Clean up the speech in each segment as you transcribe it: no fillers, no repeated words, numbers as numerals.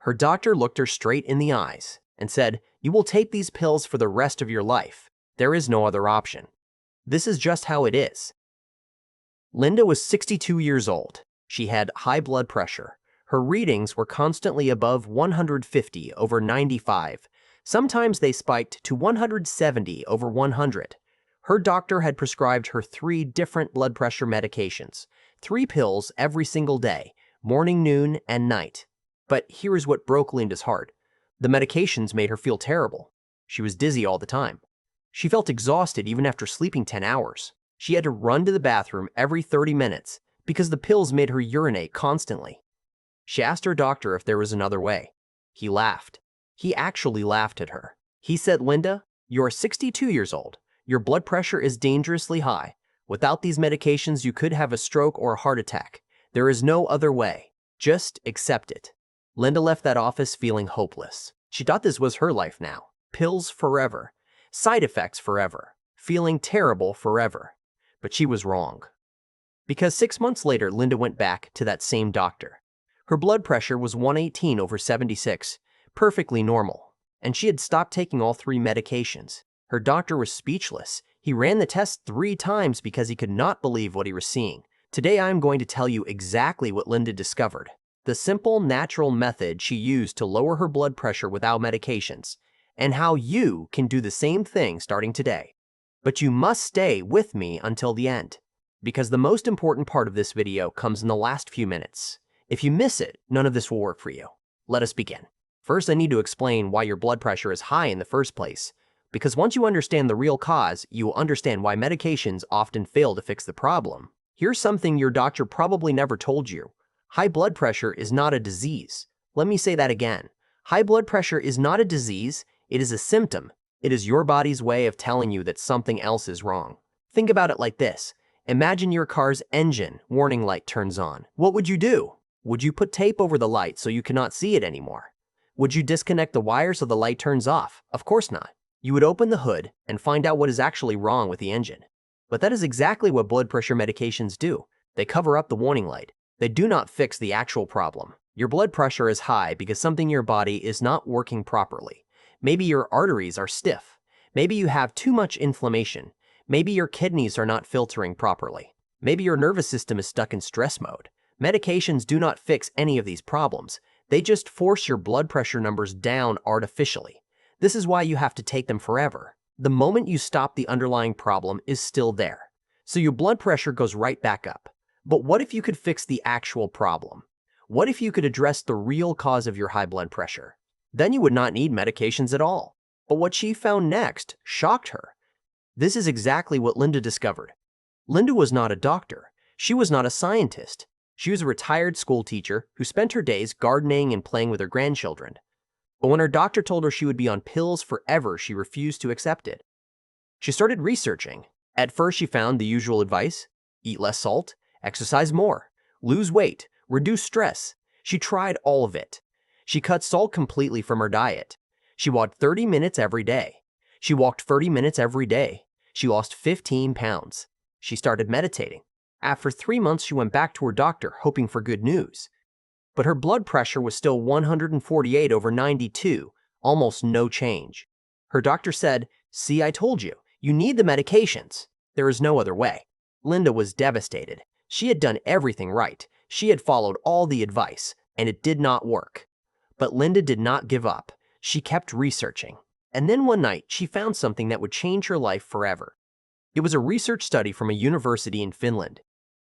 Her doctor looked her straight in the eyes and said, "You will take these pills for the rest of your life. There is no other option. This is just how it is." Linda was 62 years old. She had high blood pressure. Her readings were constantly above 150/95. Sometimes they spiked to 170/100. Her doctor had prescribed her 3 different blood pressure medications, 3 pills every single day, morning, noon, and night. But here is what broke Linda's heart. The medications made her feel terrible. She was dizzy all the time. She felt exhausted even after sleeping 10 hours. She had to run to the bathroom every 30 minutes because the pills made her urinate constantly. She asked her doctor if there was another way. He laughed. He actually laughed at her. He said, "Linda, you are 62 years old. Your blood pressure is dangerously high. Without these medications, you could have a stroke or a heart attack. There is no other way. Just accept it." Linda left that office feeling hopeless. She thought this was her life now. Pills forever. Side effects forever. Feeling terrible forever. But she was wrong. Because 6 months later, Linda went back to that same doctor. Her blood pressure was 118/76, perfectly normal, and she had stopped taking all 3 medications. Her doctor was speechless. He ran the test 3 times because he could not believe what he was seeing. Today, I am going to tell you exactly what Linda discovered. The simple, natural method she used to lower her blood pressure without medications, and how you can do the same thing starting today. But you must stay with me until the end, because the most important part of this video comes in the last few minutes. If you miss it, none of this will work for you. Let us begin. First, I need to explain why your blood pressure is high in the first place, because once you understand the real cause, you will understand why medications often fail to fix the problem. Here's something your doctor probably never told you. High blood pressure is not a disease. Let me say that again. High blood pressure is not a disease. It is a symptom. It is your body's way of telling you that something else is wrong. Think about it like this. Imagine your car's engine warning light turns on. What would you do? Would you put tape over the light so you cannot see it anymore? Would you disconnect the wire so the light turns off? Of course not. You would open the hood and find out what is actually wrong with the engine. But that is exactly what blood pressure medications do. They cover up the warning light. They do not fix the actual problem. Your blood pressure is high because something in your body is not working properly. Maybe your arteries are stiff. Maybe you have too much inflammation. Maybe your kidneys are not filtering properly. Maybe your nervous system is stuck in stress mode. Medications do not fix any of these problems. They just force your blood pressure numbers down artificially. This is why you have to take them forever. The moment you stop, the underlying problem is still there. So your blood pressure goes right back up. But what if you could fix the actual problem? What if you could address the real cause of your high blood pressure? Then you would not need medications at all. But what she found next shocked her. This is exactly what Linda discovered. Linda was not a doctor. She was not a scientist. She was a retired school teacher who spent her days gardening and playing with her grandchildren. But when her doctor told her she would be on pills forever, she refused to accept it. She started researching. At first, she found the usual advice: eat less salt, exercise more, lose weight, reduce stress. She tried all of it. She cut salt completely from her diet. She walked 30 minutes every day. She walked 30 minutes every day. She lost 15 pounds. She started meditating. After 3 months, she went back to her doctor, hoping for good news. But her blood pressure was still 148/92, almost no change. Her doctor said, "See, I told you, you need the medications. There is no other way." Linda was devastated. She had done everything right. She had followed all the advice, and it did not work. But Linda did not give up. She kept researching. And then one night, she found something that would change her life forever. It was a research study from a university in Finland.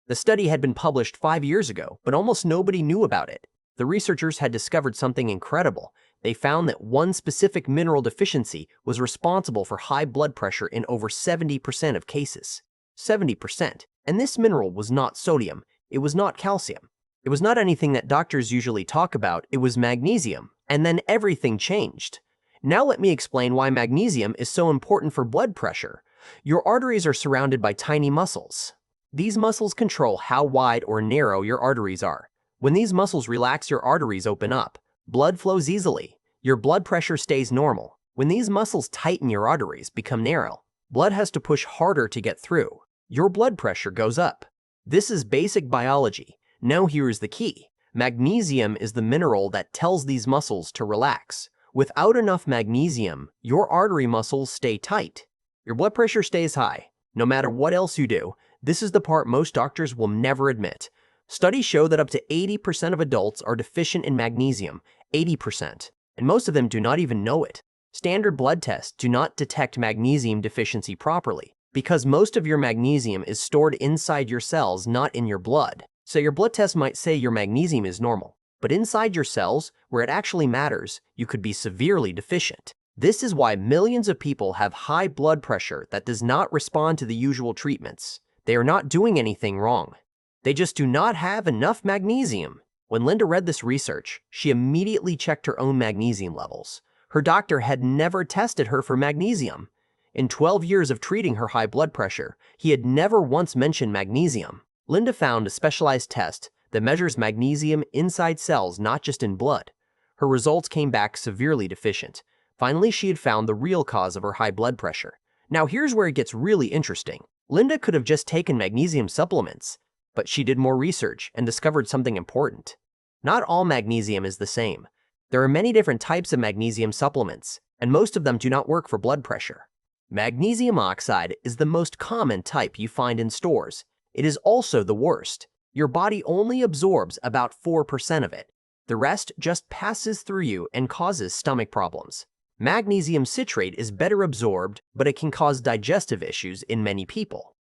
The study had been published 5 years ago, but almost nobody knew about it. The researchers had discovered something incredible. They found that one specific mineral deficiency was responsible for high blood pressure in over 70% of cases. 70%. And this mineral was not sodium. It was not calcium. It was not anything that doctors usually talk about. It was magnesium. And then everything changed. Now let me explain why magnesium is so important for blood pressure. Your arteries are surrounded by tiny muscles. These muscles control how wide or narrow your arteries are. When these muscles relax, your arteries open up. Blood flows easily. Your blood pressure stays normal. When these muscles tighten, your arteries become narrow. Blood has to push harder to get through. Your blood pressure goes up. This is basic biology. Now here is the key. Magnesium is the mineral that tells these muscles to relax. Without enough magnesium, your artery muscles stay tight. Your blood pressure stays high. No matter what else you do, this is the part most doctors will never admit. Studies show that up to 80% of adults are deficient in magnesium, 80%, and most of them do not even know it. Standard blood tests do not detect magnesium deficiency properly because most of your magnesium is stored inside your cells, not in your blood. So your blood test might say your magnesium is normal, but inside your cells, where it actually matters, you could be severely deficient. This is why millions of people have high blood pressure that does not respond to the usual treatments. They are not doing anything wrong. They just do not have enough magnesium. When Linda read this research, she immediately checked her own magnesium levels. Her doctor had never tested her for magnesium. In 12 years of treating her high blood pressure, he had never once mentioned magnesium. Linda found a specialized test that measures magnesium inside cells, not just in blood. Her results came back severely deficient. Finally, she had found the real cause of her high blood pressure. Now here's where it gets really interesting. Linda could have just taken magnesium supplements, but she did more research and discovered something important. Not all magnesium is the same. There are many different types of magnesium supplements, and most of them do not work for blood pressure. Magnesium oxide is the most common type you find in stores. It is also the worst. Your body only absorbs about 4% of it. The rest just passes through you and causes stomach problems. Magnesium citrate is better absorbed, but it can cause digestive issues in many people.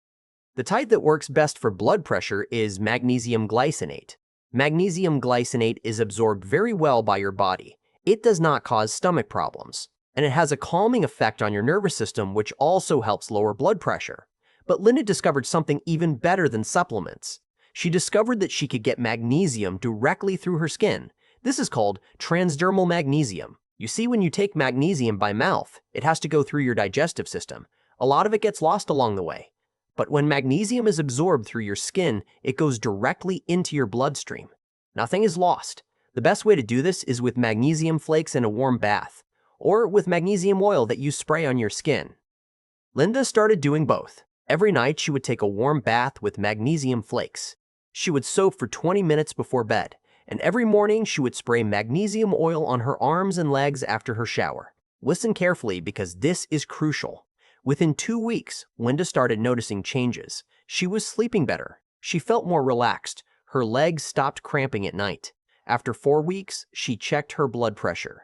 The type that works best for blood pressure is magnesium glycinate. Magnesium glycinate is absorbed very well by your body. It does not cause stomach problems, and it has a calming effect on your nervous system, which also helps lower blood pressure. But Linda discovered something even better than supplements. She discovered that she could get magnesium directly through her skin. This is called transdermal magnesium. You see, when you take magnesium by mouth, it has to go through your digestive system. A lot of it gets lost along the way. But when magnesium is absorbed through your skin, it goes directly into your bloodstream. Nothing is lost. The best way to do this is with magnesium flakes in a warm bath, or with magnesium oil that you spray on your skin. Linda started doing both. Every night she would take a warm bath with magnesium flakes. She would soak for 20 minutes before bed, and every morning she would spray magnesium oil on her arms and legs after her shower. Listen carefully because this is crucial. Within 2 weeks, Linda started noticing changes. She was sleeping better. She felt more relaxed. Her legs stopped cramping at night. After 4 weeks, she checked her blood pressure.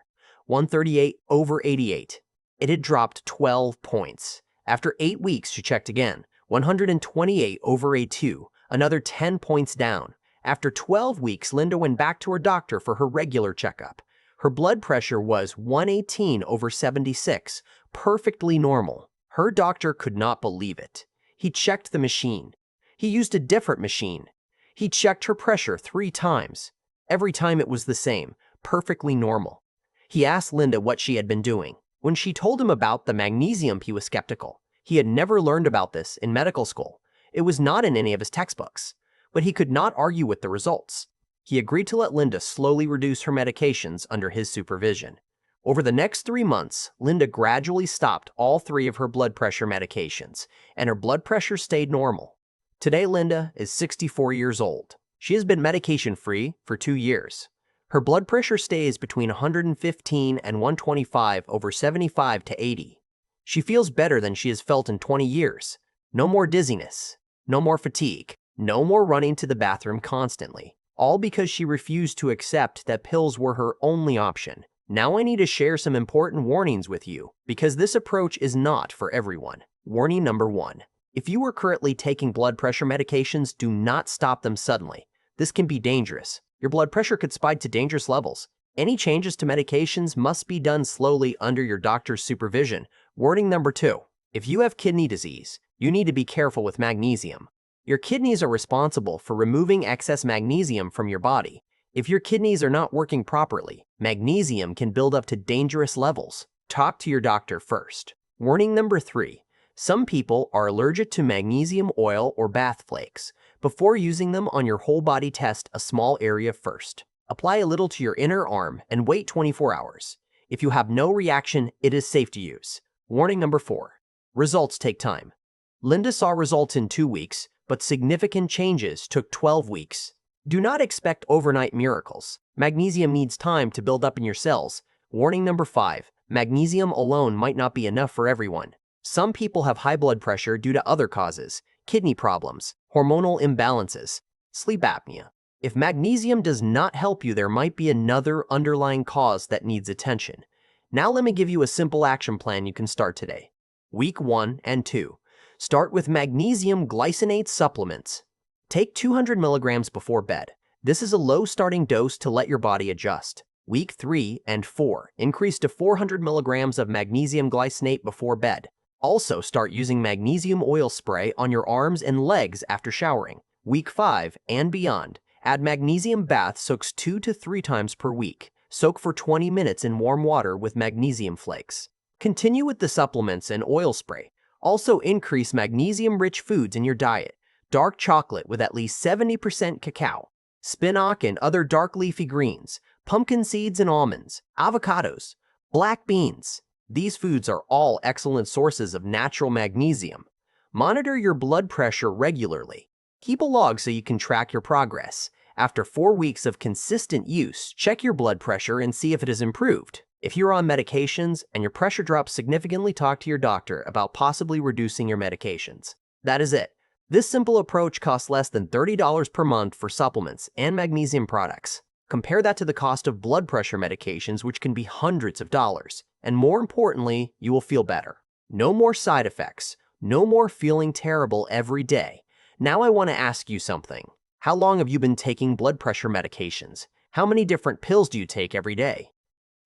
138/88. It had dropped 12 points. After 8 weeks, she checked again. 128/82, another 10 points down. After 12 weeks, Linda went back to her doctor for her regular checkup. Her blood pressure was 118/76, perfectly normal. Her doctor could not believe it. He checked the machine. He used a different machine. He checked her pressure 3 times. Every time it was the same, perfectly normal. He asked Linda what she had been doing. When she told him about the magnesium, he was skeptical. He had never learned about this in medical school. It was not in any of his textbooks. But he could not argue with the results. He agreed to let Linda slowly reduce her medications under his supervision. Over the next 3 months, Linda gradually stopped all 3 of her blood pressure medications, and her blood pressure stayed normal. Today, Linda is 64 years old. She has been medication-free for 2 years. Her blood pressure stays between 115 and 125/75 to 80. She feels better than she has felt in 20 years. No more dizziness, no more fatigue, no more running to the bathroom constantly, all because she refused to accept that pills were her only option. Now I need to share some important warnings with you, because this approach is not for everyone. Warning number 1. If you are currently taking blood pressure medications, do not stop them suddenly. This can be dangerous. Your blood pressure could spike to dangerous levels. Any changes to medications must be done slowly under your doctor's supervision. Warning number 2. If you have kidney disease, you need to be careful with magnesium. Your kidneys are responsible for removing excess magnesium from your body. If your kidneys are not working properly, magnesium can build up to dangerous levels. Talk to your doctor first. Warning number 3. Some people are allergic to magnesium oil or bath flakes. Before using them on your whole body, test a small area first. Apply a little to your inner arm and wait 24 hours. If you have no reaction, it is safe to use. Warning number 4. Results take time. Linda saw results in 2 weeks, but significant changes took 12 weeks. Do not expect overnight miracles. Magnesium needs time to build up in your cells. Warning number 5. Magnesium alone might not be enough for everyone. Some people have high blood pressure due to other causes: kidney problems, hormonal imbalances, sleep apnea. If magnesium does not help you, there might be another underlying cause that needs attention. Now let me give you a simple action plan you can start today. Week 1 and 2. Start with magnesium glycinate supplements. Take 200 milligrams before bed. This is a low starting dose to let your body adjust. Week 3 and 4. Increase to 400 milligrams of magnesium glycinate before bed. Also start using magnesium oil spray on your arms and legs after showering. Week 5 and beyond. Add magnesium bath soaks 2 to 3 times per week. Soak for 20 minutes in warm water with magnesium flakes. Continue with the supplements and oil spray. Also increase magnesium-rich foods in your diet. Dark chocolate with at least 70% cacao, spinach and other dark leafy greens, pumpkin seeds and almonds, avocados, black beans. These foods are all excellent sources of natural magnesium. Monitor your blood pressure regularly. Keep a log so you can track your progress. After 4 weeks of consistent use, check your blood pressure and see if it has improved. If you're on medications and your pressure drops significantly, talk to your doctor about possibly reducing your medications. That is it. This simple approach costs less than $30 per month for supplements and magnesium products. Compare that to the cost of blood pressure medications, which can be hundreds of dollars. And more importantly, you will feel better. No more side effects. No more feeling terrible every day. Now I want to ask you something. How long have you been taking blood pressure medications? How many different pills do you take every day?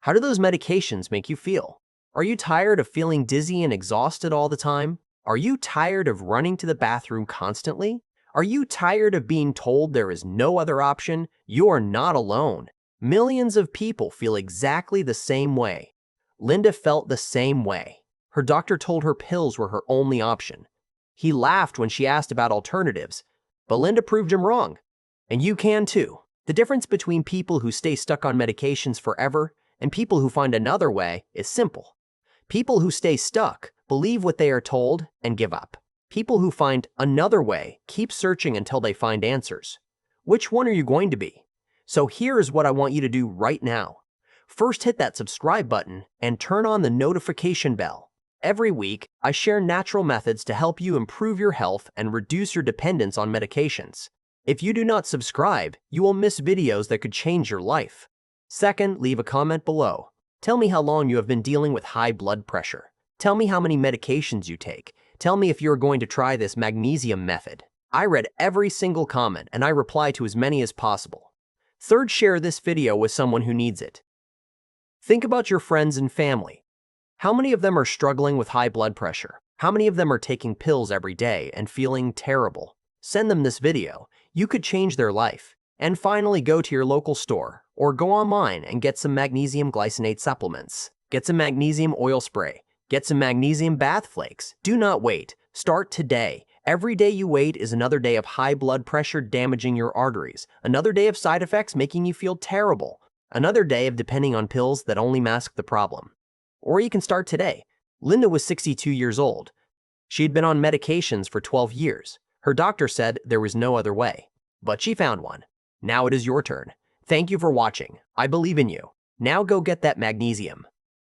How do those medications make you feel? Are you tired of feeling dizzy and exhausted all the time? Are you tired of running to the bathroom constantly? Are you tired of being told there is no other option? You are not alone. Millions of people feel exactly the same way. Linda felt the same way. Her doctor told her pills were her only option. He laughed when she asked about alternatives, but Linda proved him wrong. And you can too. The difference between people who stay stuck on medications forever and people who find another way is simple. People who stay stuck believe what they are told and give up. People who find another way keep searching until they find answers. Which one are you going to be? So here is what I want you to do right now. First, hit that subscribe button and turn on the notification bell. Every week, I share natural methods to help you improve your health and reduce your dependence on medications. If you do not subscribe, you will miss videos that could change your life. Second, leave a comment below. Tell me how long you have been dealing with high blood pressure. Tell me how many medications you take. Tell me if you're going to try this magnesium method. I read every single comment and I reply to as many as possible. Third, share this video with someone who needs it. Think about your friends and family. How many of them are struggling with high blood pressure? How many of them are taking pills every day and feeling terrible? Send them this video. You could change their life. And finally, go to your local store or go online and get some magnesium glycinate supplements. Get some magnesium oil spray. Get some magnesium bath flakes. Do not wait. Start today. Every day you wait is another day of high blood pressure damaging your arteries, another day of side effects making you feel terrible, another day of depending on pills that only mask the problem. Or you can start today. Linda was 62 years old. She had been on medications for 12 years. Her doctor said there was no other way, but she found one. Now it is your turn. Thank you for watching. I believe in you. Now go get that magnesium.